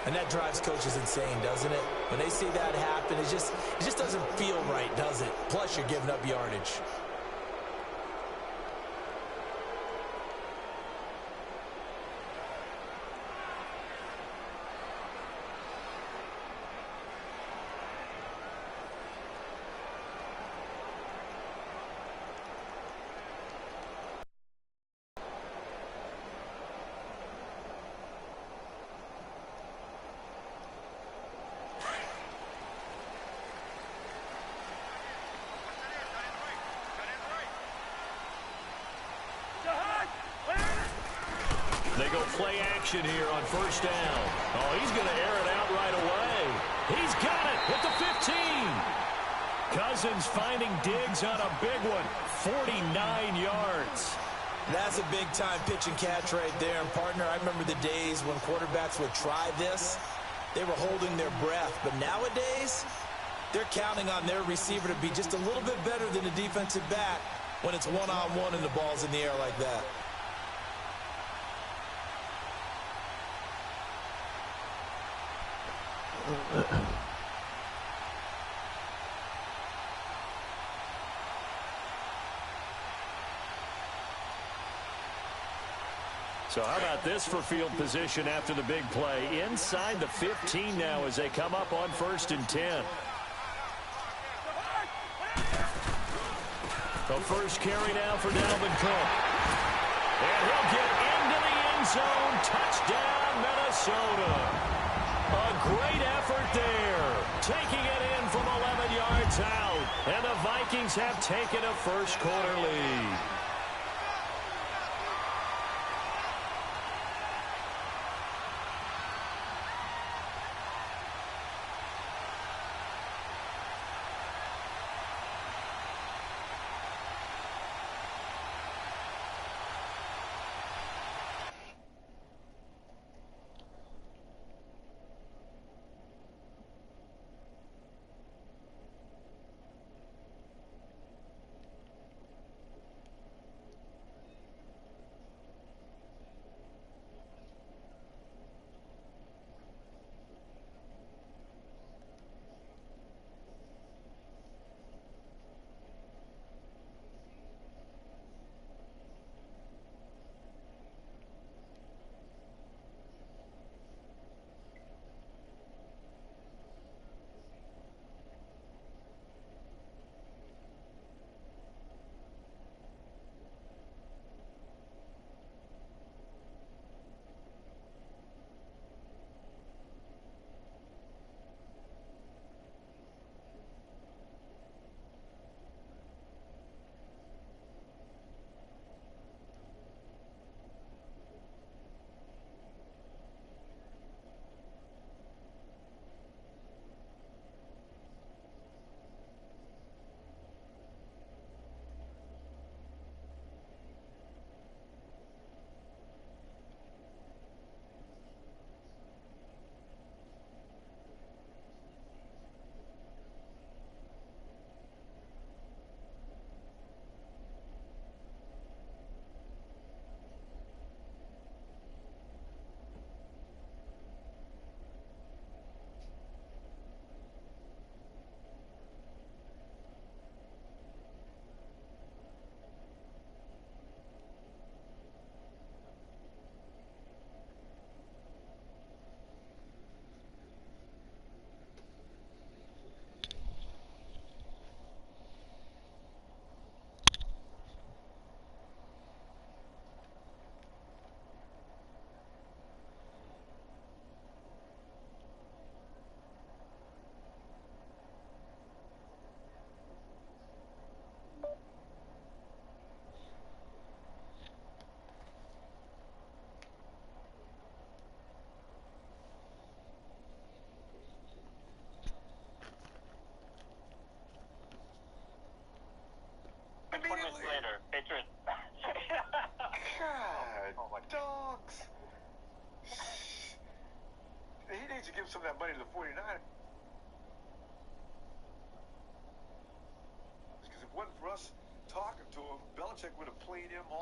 And that drives coaches insane, doesn't it? When they see that happen, it just doesn't feel right, does it? Plus, you're giving up yardage. They go play action here on first down. Oh, he's going to air it out right away. He's got it at the 15. Cousins finding Diggs on a big one. 49 yards. That's a big-time pitch and catch right there. And, partner, I remember the days when quarterbacks would try this. They were holding their breath. But nowadays, they're counting on their receiver to be just a little bit better than the defensive back when it's one-on-one and the ball's in the air like that. So how about this for field position after the big play? Inside the 15 now as they come up on 1st and 10. The first carry now for Dalvin Cook. And he'll get into the end zone. Touchdown, Minnesota. A great effort there. Taking it in from 11 yards out. And the Vikings have taken a first-quarter lead. To give some of that money to the 49ers. Because if it wasn't for us talking to him, Belichick would have played him all.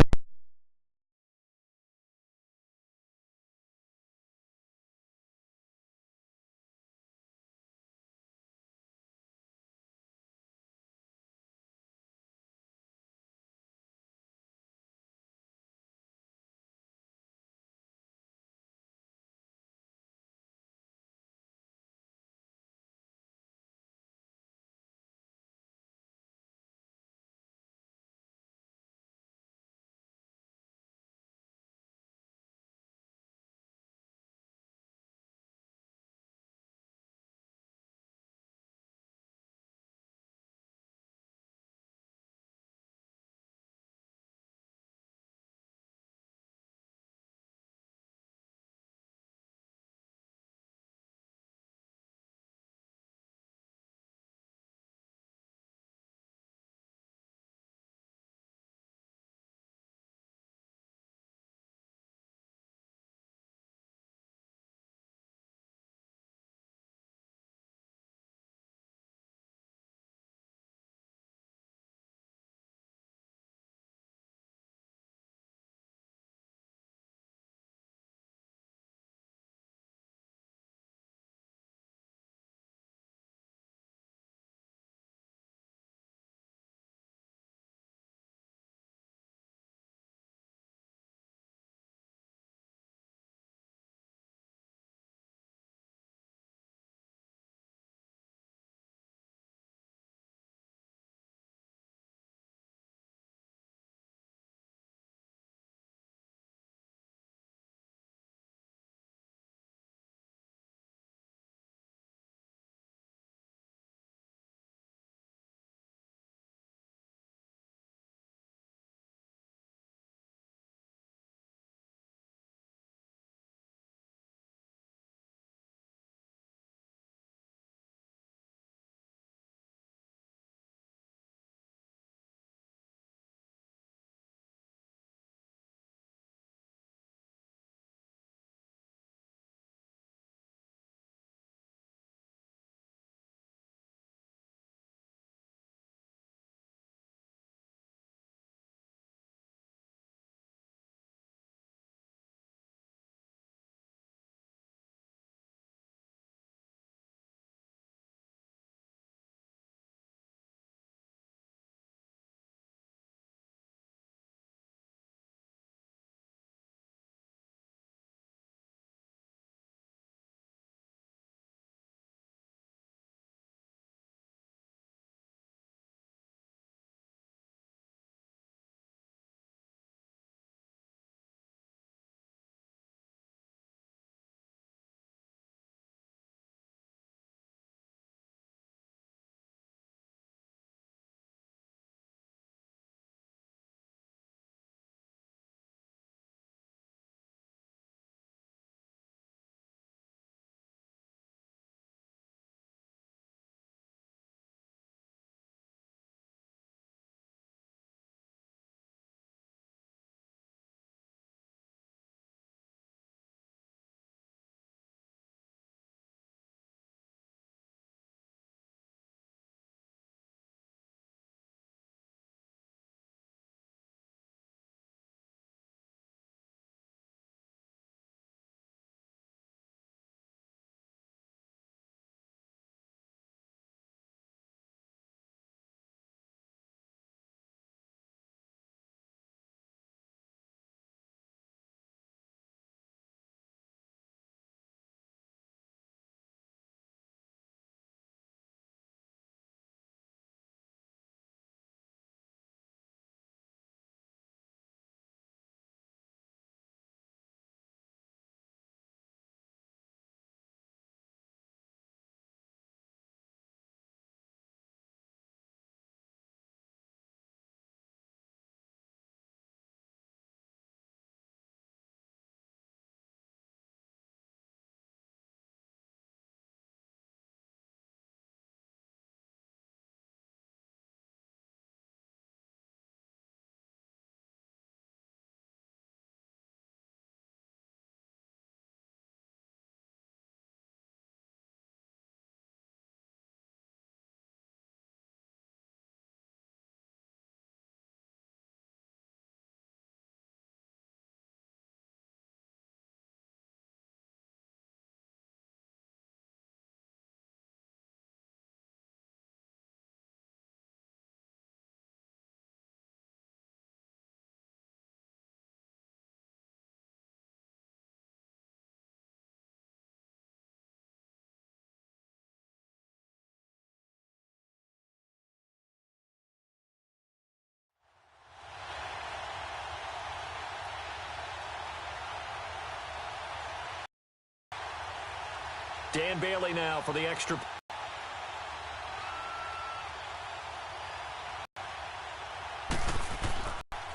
Dan Bailey now for the extra.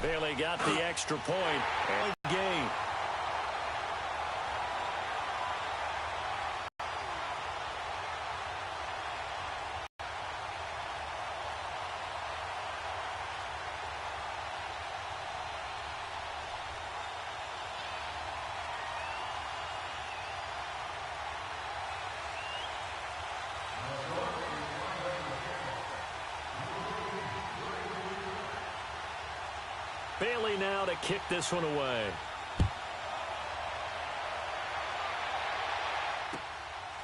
Bailey got the extra point and game. Bailey now to kick this one away.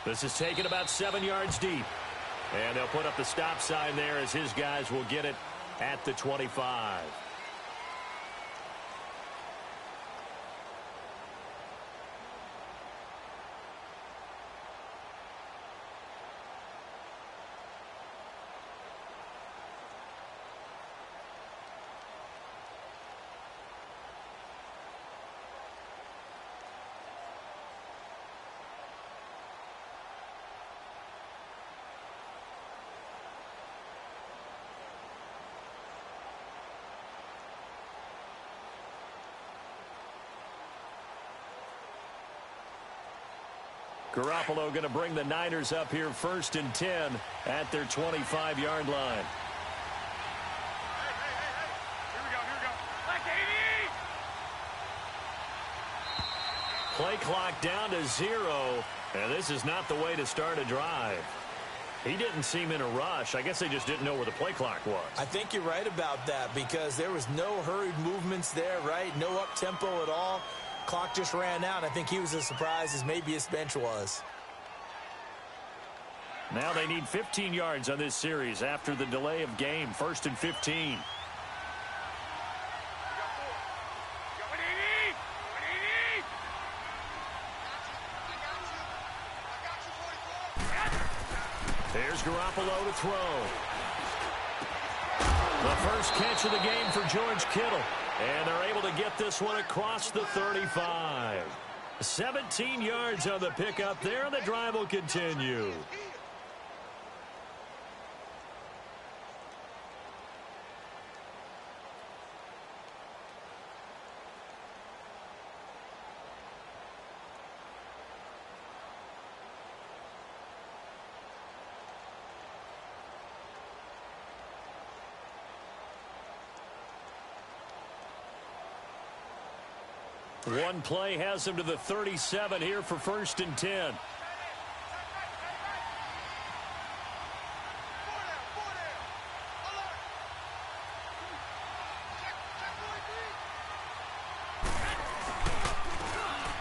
This is taken about 7 yards deep. And they'll put up the stop sign there as his guys will get it at the 25. Garoppolo going to bring the Niners up here 1st and 10 at their 25-yard line. Here we go. Like 80! Play clock down to 0, and this is not the way to start a drive. He didn't seem in a rush. I guess they just didn't know where the play clock was. I think you're right about that because there was no hurried movements there, right? No up-tempo at all. Clock just ran out. I think he was as surprised as maybe his bench was. Now they need 15 yards on this series after the delay of game. 1st and 15. There's Garoppolo to throw. The first catch of the game for George Kittle. And they're able to get this one across the 35. 17 yards on the pickup there. The drive will continue. One play has him to the 37 here for 1st and 10.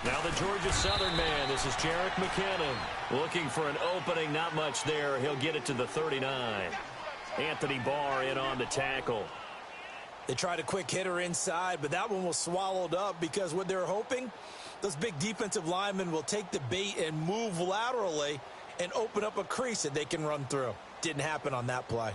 Now the Georgia Southern man. This is Jerick McKinnon. Looking for an opening. Not much there. He'll get it to the 39. Anthony Barr in on the tackle. They tried a quick hitter inside, but that one was swallowed up because what they're hoping, those big defensive linemen will take the bait and move laterally and open up a crease that they can run through. Didn't happen on that play.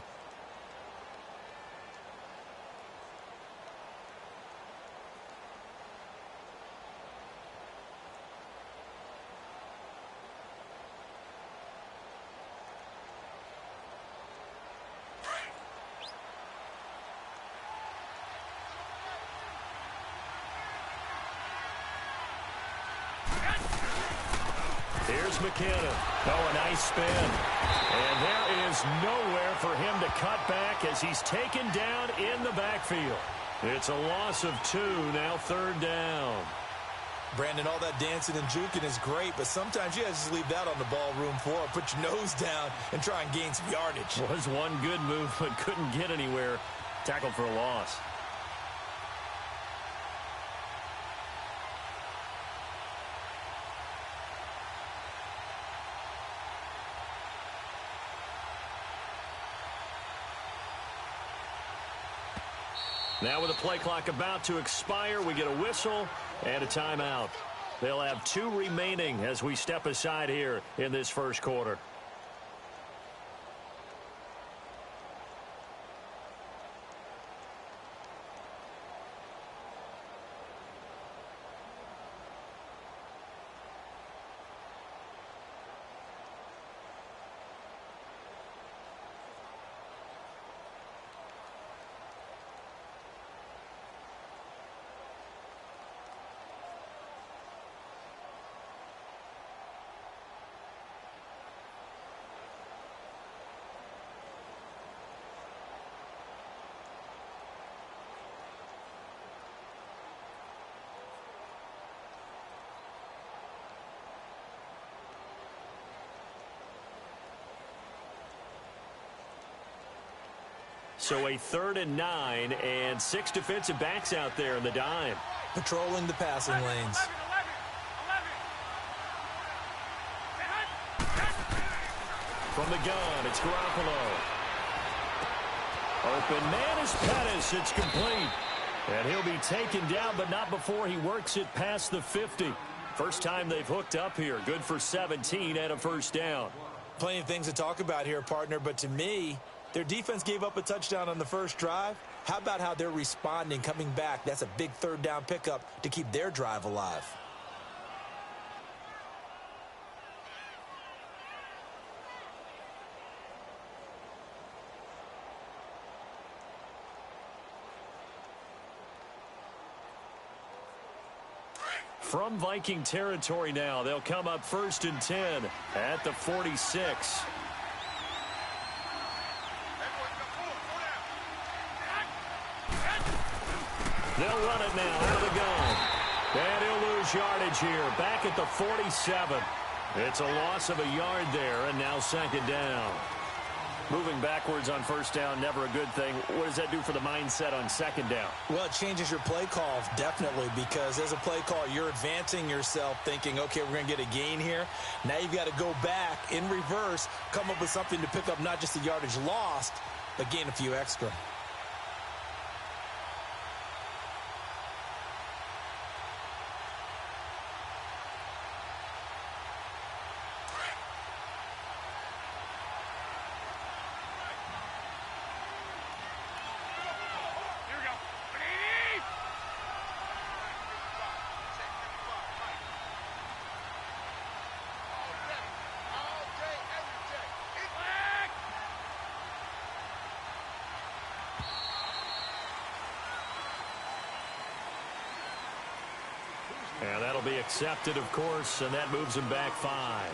Here's McKinnon. Oh, a nice spin. And there is nowhere for him to cut back as he's taken down in the backfield. It's a loss of 2, now 3rd down. Brandon, all that dancing and juking is great, but sometimes you guys just leave that on the ballroom floor. Put your nose down and try and gain some yardage. Was one good move, but couldn't get anywhere. Tackled for a loss. Now with the play clock about to expire, we get a whistle and a timeout. They'll have 2 remaining as we step aside here in this first quarter. So a 3rd and 9 and 6 defensive backs out there in the dime. Patrolling the passing lanes. From the gun, it's Garoppolo. Open man is Pettis. It's complete. And he'll be taken down, but not before he works it past the 50. First time they've hooked up here. Good for 17 and a first down. Plenty of things to talk about here, partner, but to me, their defense gave up a touchdown on the first drive. How about how they're responding, coming back? That's a big 3rd down pickup to keep their drive alive. From Viking territory now, they'll come up 1st and 10 at the 46. They'll run it now out of the gun. And he'll lose yardage here, back at the 47. It's a loss of a yard there, and now 2nd down. Moving backwards on 1st down, never a good thing. What does that do for the mindset on 2nd down? Well, it changes your play call, definitely, because as a play call, you're advancing yourself thinking, okay, we're going to get a gain here. Now you've got to go back in reverse, come up with something to pick up not just the yardage lost, but gain a few extra. And that'll be accepted, of course, and that moves him back 5.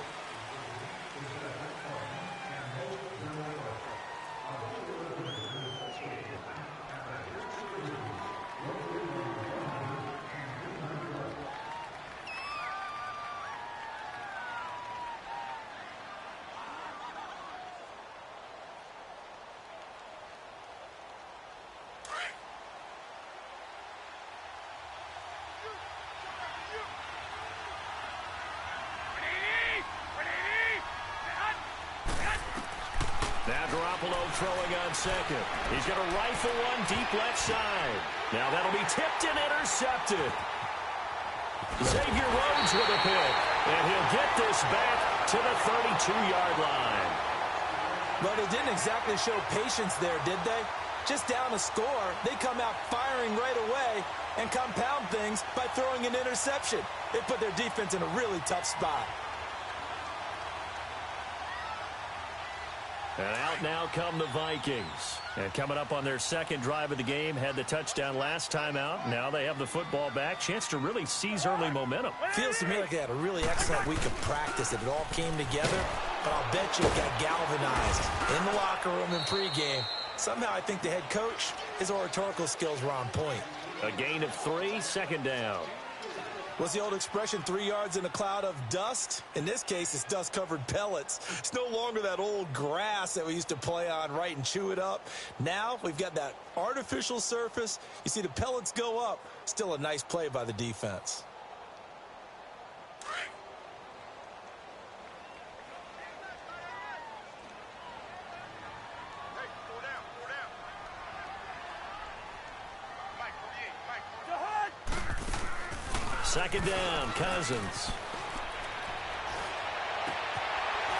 Now Garoppolo throwing on 2nd. He's going to rifle one deep left side. Now that'll be tipped and intercepted. Xavier Rhodes with a pick. And he'll get this back to the 32-yard line. Well, they didn't exactly show patience there, did they? Just down a score, they come out firing right away and compound things by throwing an interception. They put their defense in a really tough spot. And out now come the Vikings. And coming up on their 2nd drive of the game, had the touchdown last time out. Now they have the football back. Chance to really seize early momentum. Feels to me like they had a really excellent week of practice. It all came together, but I'll bet you it got galvanized in the locker room in pregame. Somehow I think the head coach, his oratorical skills were on point. A gain of 3, 2nd down. What's the old expression, 3 yards in a cloud of dust? In this case, it's dust-covered pellets. It's no longer that old grass that we used to play on, right, and chew it up. Now we've got that artificial surface. You see the pellets go up. Still a nice play by the defense. Second down, Cousins.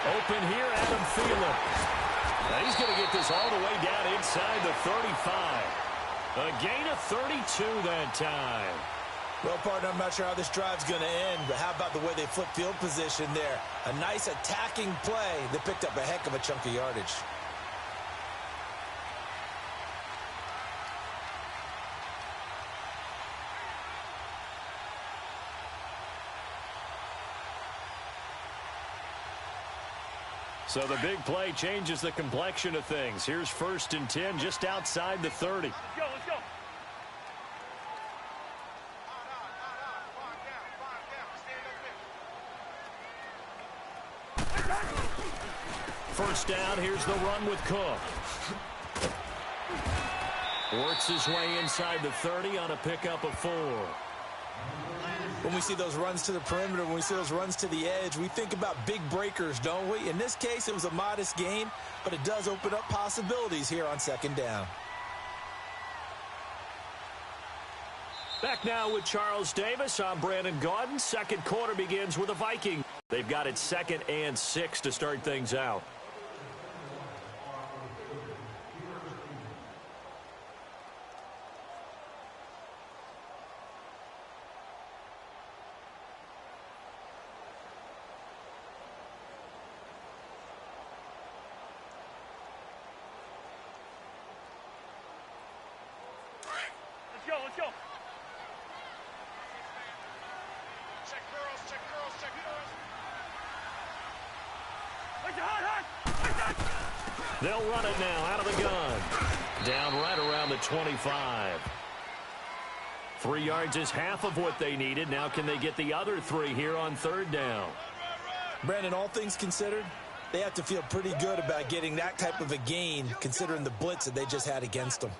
Open here, Adam Thielen. Now he's going to get this all the way down inside the 35. A gain of 32 that time. Well, partner, I'm not sure how this drive's going to end, but how about the way they flip field position there? A nice attacking play that picked up a heck of a chunk of yardage. So the big play changes the complexion of things. Here's 1st and 10 just outside the 30. Let's go, let's go. First down, here's the run with Cook. Works his way inside the 30 on a pickup of 4. When we see those runs to the perimeter, when we see those runs to the edge, we think about big breakers, don't we? In this case, it was a modest gain, but it does open up possibilities here on second down. Back now with Charles Davis. I'm Brandon Gaudin. Second quarter begins with the Vikings. They've got it 2nd and 6 to start things out. Let's go. They'll run it now out of the gun. Down right around the 25. 3 yards is half of what they needed. Now can they get the other 3 here on third down? Brandon, all things considered, they have to feel pretty good about getting that type of a gain considering the blitz that they just had against them.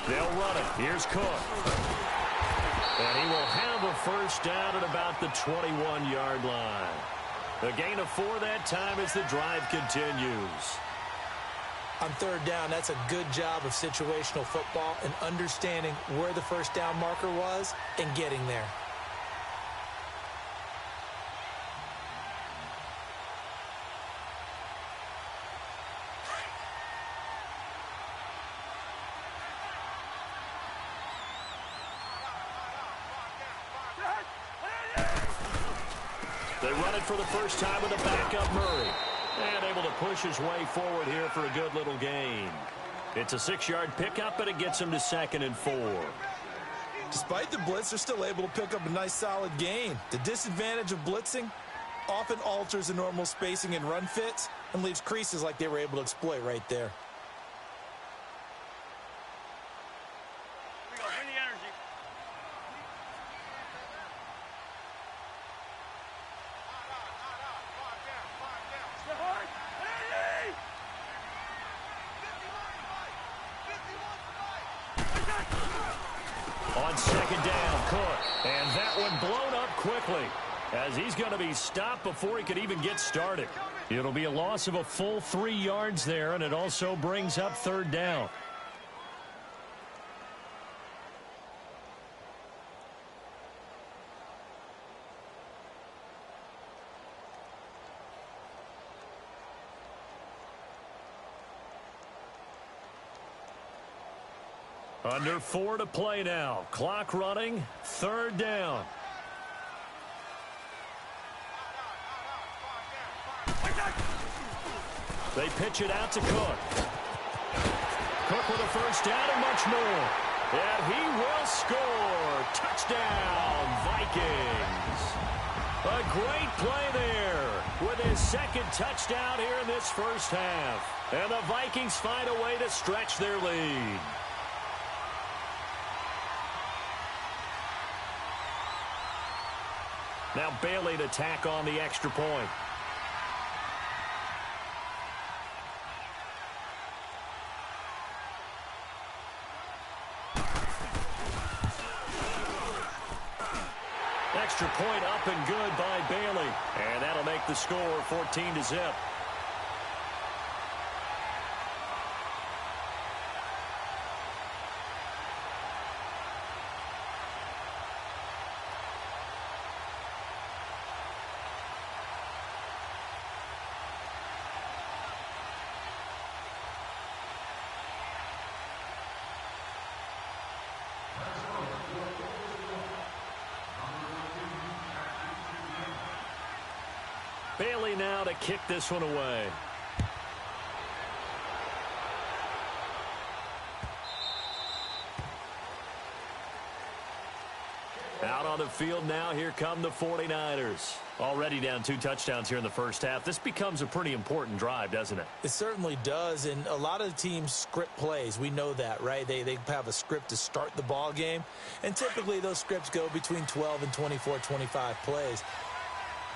They'll run it. Here's Cook. And he will have a first down at about the 21-yard line. A gain of 4 that time as the drive continues. On third down, that's a good job of situational football and understanding where the first down marker was and getting there. They run it for the first time with a backup Murray. And able to push his way forward here for a good little gain. It's a 6-yard pickup, but it gets him to 2nd and 4. Despite the blitz, they're still able to pick up a nice solid gain. The disadvantage of blitzing often alters the normal spacing and run fits and leaves creases like they were able to exploit right there. On second down, Cook. And that one blown up quickly as he's going to be stopped before he could even get started. It'll be a loss of a full 3 yards there, and it also brings up third down. Under 4 to play now. Clock running. Third down. They pitch it out to Cook. Cook with a first down and much more. And he will score. Touchdown, Vikings. A great play there with his 2nd touchdown here in this first half. And the Vikings find a way to stretch their lead. Now Bailey to tack on the extra point. Extra point up and good by Bailey. And that'll make the score 14-0. Bailey now to kick this one away. Out on the field now. Here come the 49ers. Already down 2 touchdowns here in the first half. This becomes a pretty important drive, doesn't it? It certainly does, and a lot of teams script plays. We know that, right? They have a script to start the ball game, and typically those scripts go between 12 and 24, 25 plays.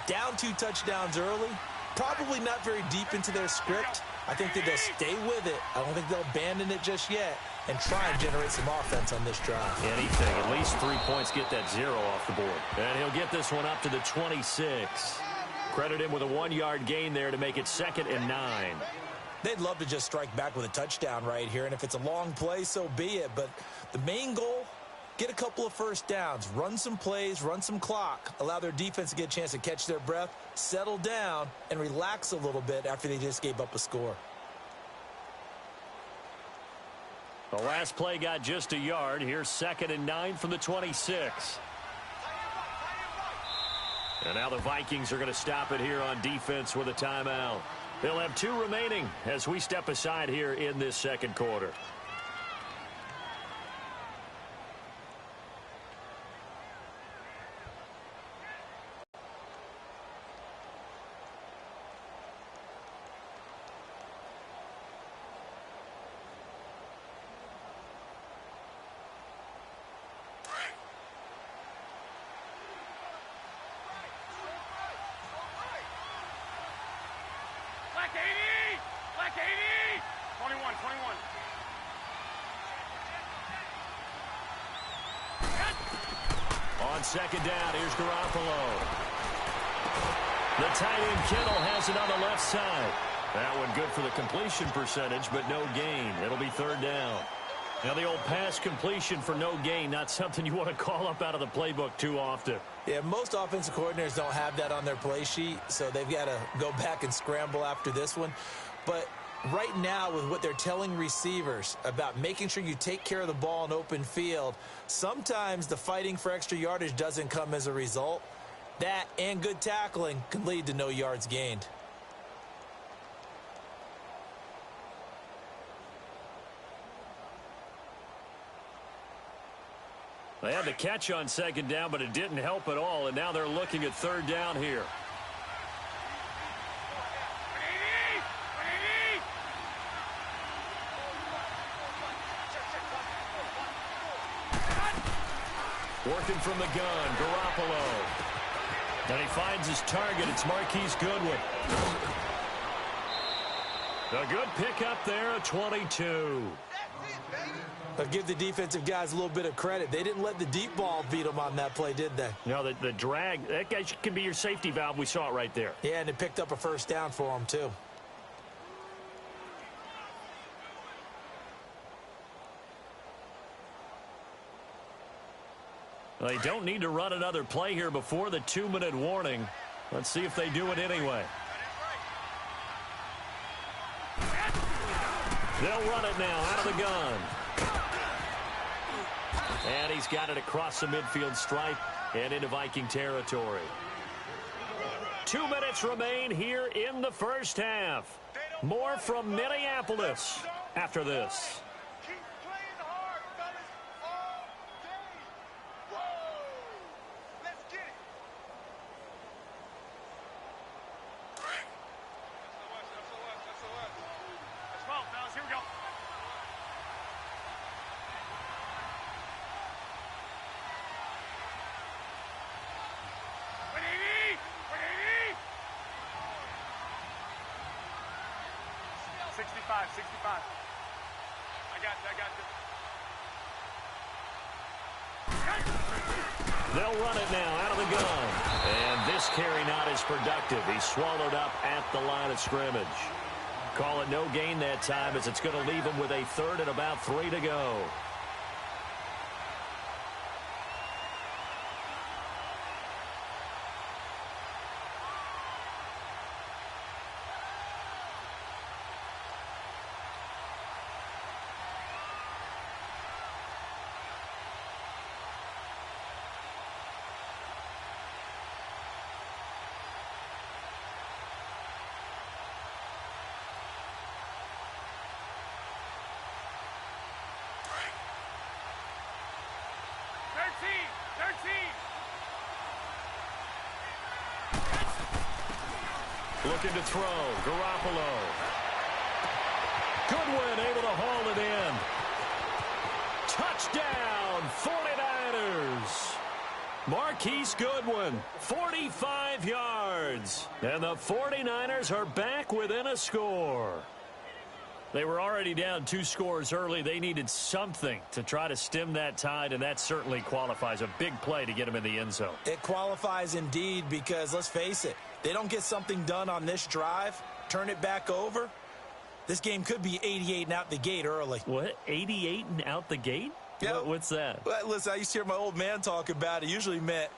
Down 2 touchdowns early, probably not very deep into their script. I think that they'll stay with it. I don't think they'll abandon it just yet and try and generate some offense on this drive. Anything, at least 3 points, get that 0 off the board. And he'll get this one up to the 26. Credit him with a 1-yard gain there to make it 2nd and 9. They'd love to just strike back with a touchdown right here, and if it's a long play, so be it. But the main goal, get a couple of first downs, run some plays, run some clock, allow their defense to get a chance to catch their breath, settle down, and relax a little bit after they just gave up a score. The last play got just a yard. Here's 2nd and 9 from the 26. And now the Vikings are going to stop it here on defense with a timeout. They'll have 2 remaining as we step aside here in this second quarter. Black 80! 21. On 2nd down, here's Garoppolo. The tight end Kittle has it on the left side. That one good for the completion percentage, but no gain. It'll be 3rd down. Now the old pass completion for no gain, not something you want to call up out of the playbook too often. Yeah, most offensive coordinators don't have that on their play sheet, so they've got to go back and scramble after this one. But right now, with what they're telling receivers about making sure you take care of the ball in open field, sometimes the fighting for extra yardage doesn't come as a result. That and good tackling can lead to no yards gained. They had the catch on 2nd down, but it didn't help at all, and now they're looking at 3rd down here. Working from the gun, Garoppolo. And he finds his target. It's Marquise Goodwin. A good pickup there at 22. But give the defensive guys a little bit of credit. They didn't let the deep ball beat them on that play, did they? No, the drag, that guy can be your safety valve. We saw it right there. Yeah, and it picked up a first down for them, too. They don't need to run another play here before the 2-minute warning. Let's see if they do it anyway. They'll run it now out of the gun. And he's got it across the midfield stripe and into Viking territory. 2 minutes remain here in the first half. More from Minneapolis after this. Keep playing hard, fellas, all day. Whoa! Let's get it. SOS. Let's roll, fellas. Here we go. I got you. They'll run it now out of the gun. And this carry not as productive. He's swallowed up at the line of scrimmage. Call it no gain that time as it's going to leave him with a 3rd and about 3 to go. Looking to throw. Garoppolo. Goodwin able to haul it in. Touchdown, 49ers. Marquise Goodwin, 45 yards. And the 49ers are back within a score. They were already down 2 scores early. They needed something to try to stem that tide, and that certainly qualifies. A big play to get them in the end zone. It qualifies indeed because, let's face it, they don't get something done on this drive, turn it back over, this game could be 88 and out the gate early. What, 88 and out the gate? Yeah. What's that? Well, listen, I used to hear my old man talk about it. Usually meant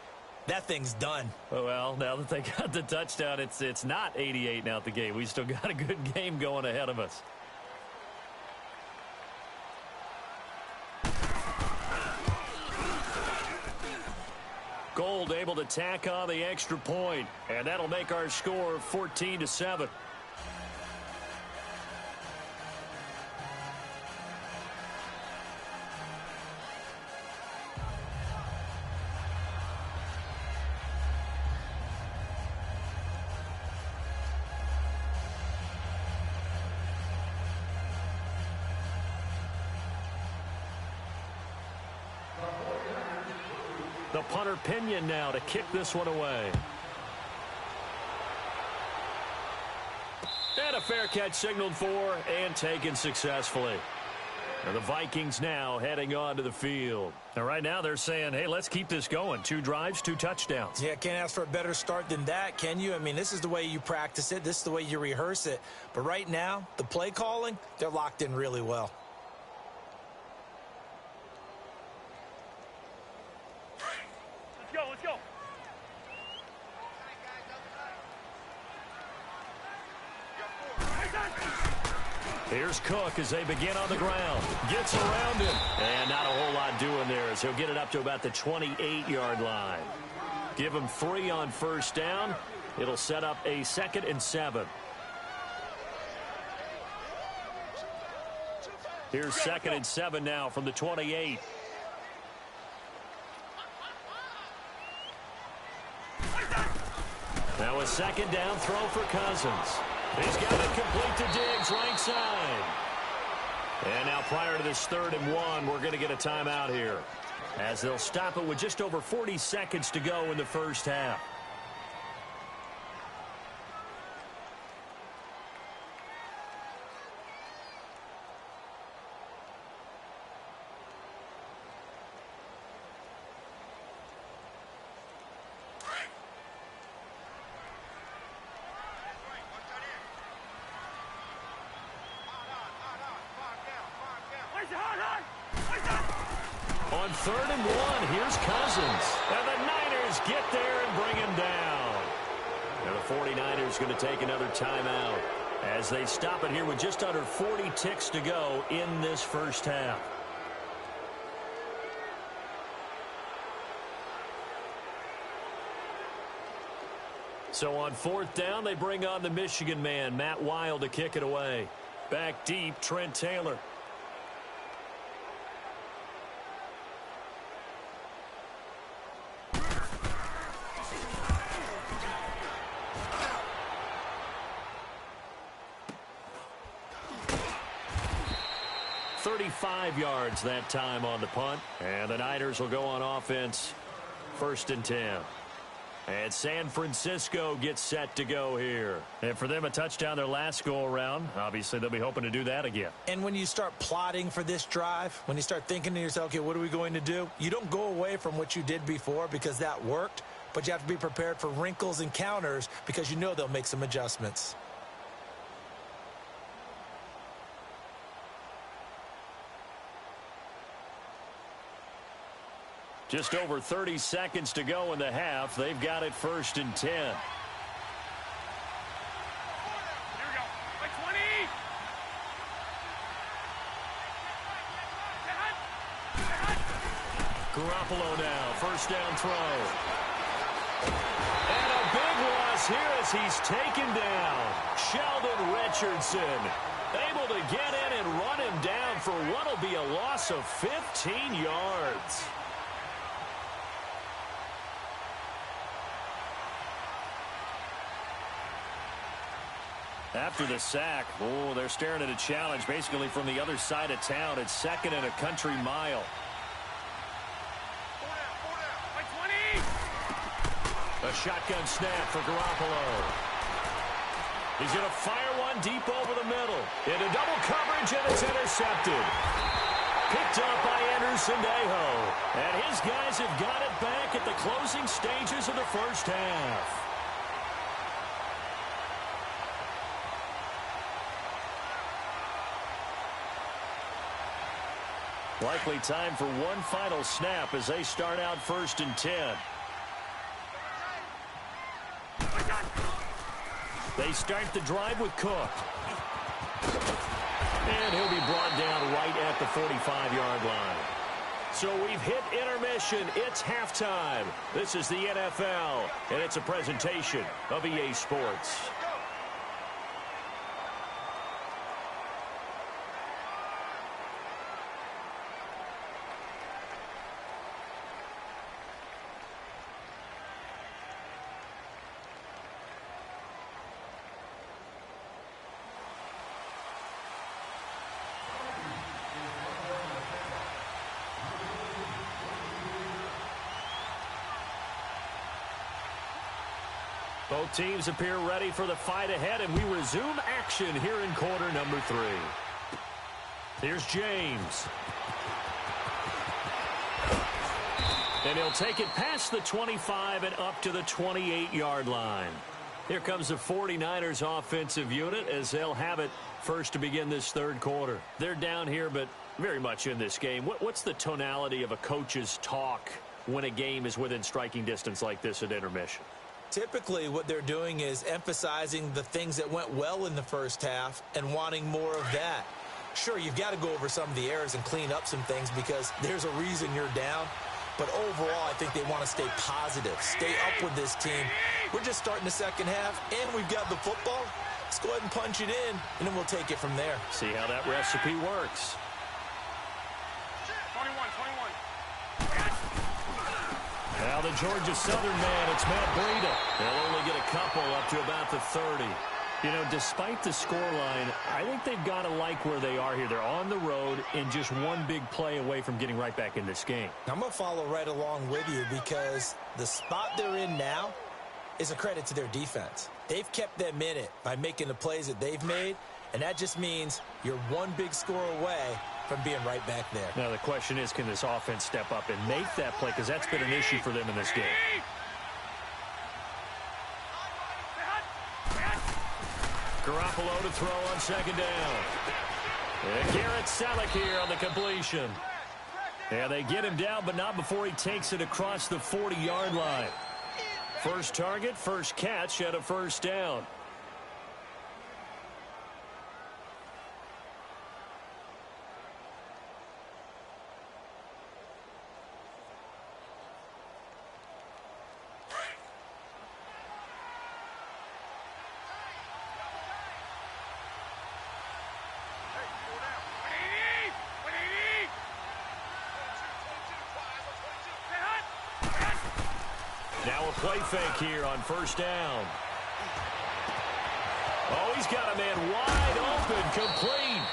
that thing's done. Well, now that they got the touchdown, it's not 88 and out the gate. We still got a good game going ahead of us. Gold able to tack on the extra point, and that'll make our score 14-7. The punter Pinion now to kick this one away. And a fair catch signaled for and taken successfully. And the Vikings now heading onto the field. And right now they're saying, hey, let's keep this going. 2 drives, 2 touchdowns. Yeah, can't ask for a better start than that, can you? I mean, this is the way you practice it. This is the way you rehearse it. But right now, the play calling, they're locked in really well. Let's go. Here's Cook as they begin on the ground. Gets around him. And not a whole lot doing there as he'll get it up to about the 28-yard line. Give him 3 on first down. It'll set up a 2nd and 7. Here's 2nd and 7 now from the 28. Now a 2nd down throw for Cousins. He's got it complete to Diggs, right side. And now prior to this 3rd and 1, we're going to get a timeout here, as they'll stop it with just over 40 seconds to go in the first half. On 3rd and 1, here's Cousins. And the Niners get there and bring him down. And the 49ers going to take another timeout as they stop it here with just under 40 ticks to go in this first half. So on 4th down, they bring on the Michigan man, Matt Wild, to kick it away. Back deep, Trent Taylor. .35 yards that time on the punt. And the Niners will go on offense. 1st and 10. And San Francisco gets set to go here. And for them, a touchdown their last go-around. Obviously, they'll be hoping to do that again. And when you start plotting for this drive, when you start thinking to yourself, okay, what are we going to do? You don't go away from what you did before because that worked, but you have to be prepared for wrinkles and counters because you know they'll make some adjustments. Just over 30 seconds to go in the half. They've got it 1st and 10. Here we go. By 20. Garoppolo now. 1st down throw. And a big loss here as he's taken down. Sheldon Richardson able to get in and run him down for what will be a loss of 15 yards. After the sack, oh, they're staring at a challenge basically from the other side of town. It's 2nd and a country mile. 20. A shotgun snap for Garoppolo. He's going to fire one deep over the middle. Into double coverage, and it's intercepted. Picked up by Anderson-Dejo. And his guys have got it back at the closing stages of the first half. Likely time for one final snap as they start out 1st and 10. They start the drive with Cook. And he'll be brought down right at the 45-yard line. So we've hit intermission. It's halftime. This is the NFL, and it's a presentation of EA Sports. Both teams appear ready for the fight ahead, and we resume action here in quarter number 3. Here's James. And he'll take it past the 25 and up to the 28-yard line. Here comes the 49ers offensive unit as they'll have it first to begin this third quarter. They're down here, but very much in this game. What's the tonality of a coach's talk when a game is within striking distance like this at intermission? Typically, what they're doing is emphasizing the things that went well in the first half and wanting more of that. Sure, you've got to go over some of the errors and clean up some things because there's a reason you're down. But overall, I think they want to stay positive, stay up with this team. We're just starting the second half, and we've got the football. Let's go ahead and punch it in, and then we'll take it from there. See how that recipe works. 21. Now the Georgia Southern man, it's Matt Breida. They'll only get a couple up to about the 30. You know, despite the scoreline, I think they've got to like where they are here. They're on the road and just one big play away from getting right back in this game. I'm going to follow right along with you because the spot they're in now is a credit to their defense. They've kept them in it by making the plays that they've made, and that just means you're one big score away from being right back there. Now the question is, can this offense step up and make that play? Because that's been an issue for them in this game. Garoppolo to throw on second down. And Garrett Selleck here on the completion. Yeah, they get him down, but not before he takes it across the 40-yard line. First target, first catch at a first down. Now a play fake here on first down. Oh, he's got a man wide open, complete.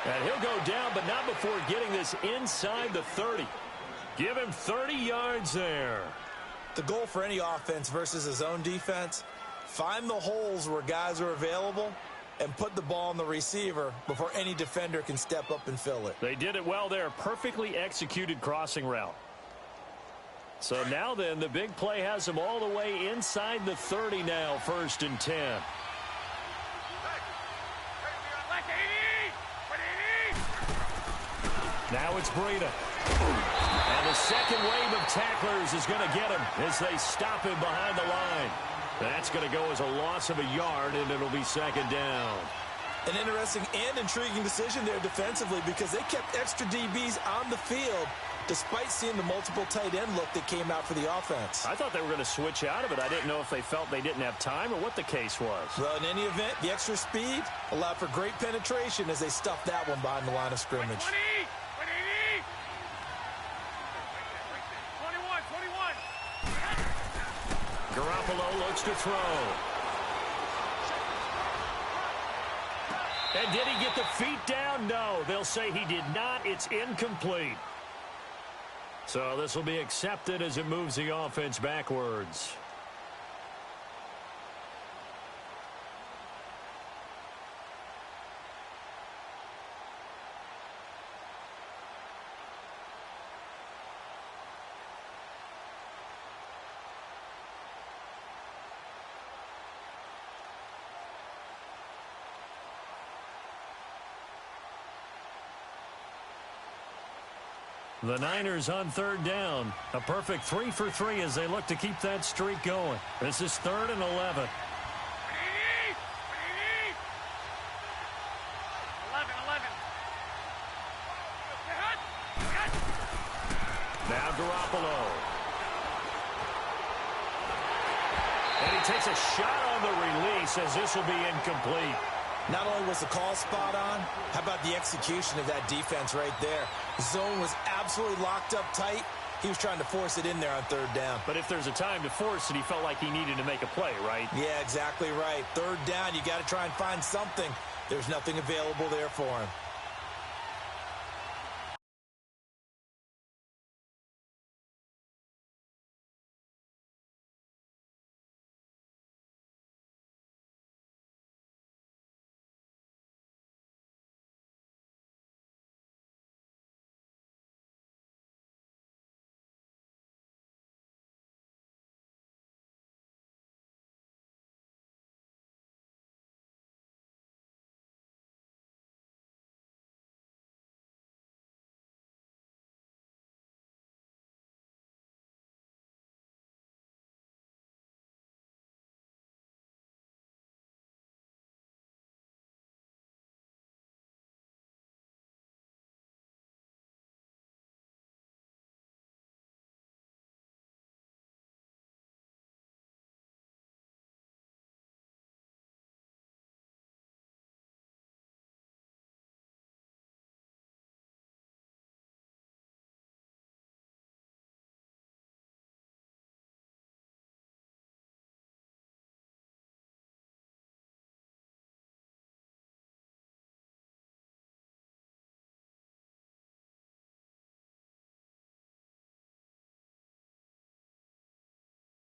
And he'll go down, but not before getting this inside the 30. Give him 30 yards there. The goal for any offense versus his own defense, find the holes where guys are available and put the ball on the receiver before any defender can step up and fill it. They did it well there. Perfectly executed crossing route. So now then, the big play has them all the way inside the 30 now, first and 10. Now it's Breida. And the second wave of tacklers is going to get him as they stop him behind the line. That's going to go as a loss of a yard, and it'll be second down. An interesting and intriguing decision there defensively because they kept extra DBs on the field despite seeing the multiple tight end look that came out for the offense. I thought they were going to switch out of it. I didn't know if they felt they didn't have time or what the case was. Well, in any event, the extra speed allowed for great penetration as they stuffed that one behind the line of scrimmage. 21. Garoppolo looks to throw. And did he get the feet down? No, they'll say he did not. It's incomplete. So this will be accepted as it moves the offense backwards. The Niners on third down. A perfect 3 for 3 as they look to keep that streak going. This is 3rd and 11. 11. Now Garoppolo. And he takes a shot on the release as this will be incomplete. Not only was the call spot on, how about the execution of that defense right there? The zone was absolutely locked up tight. He was trying to force it in there on 3rd down. But if there's a time to force it, he felt like he needed to make a play, right? Yeah, exactly right. 3rd down, you got to try and find something. There's nothing available there for him.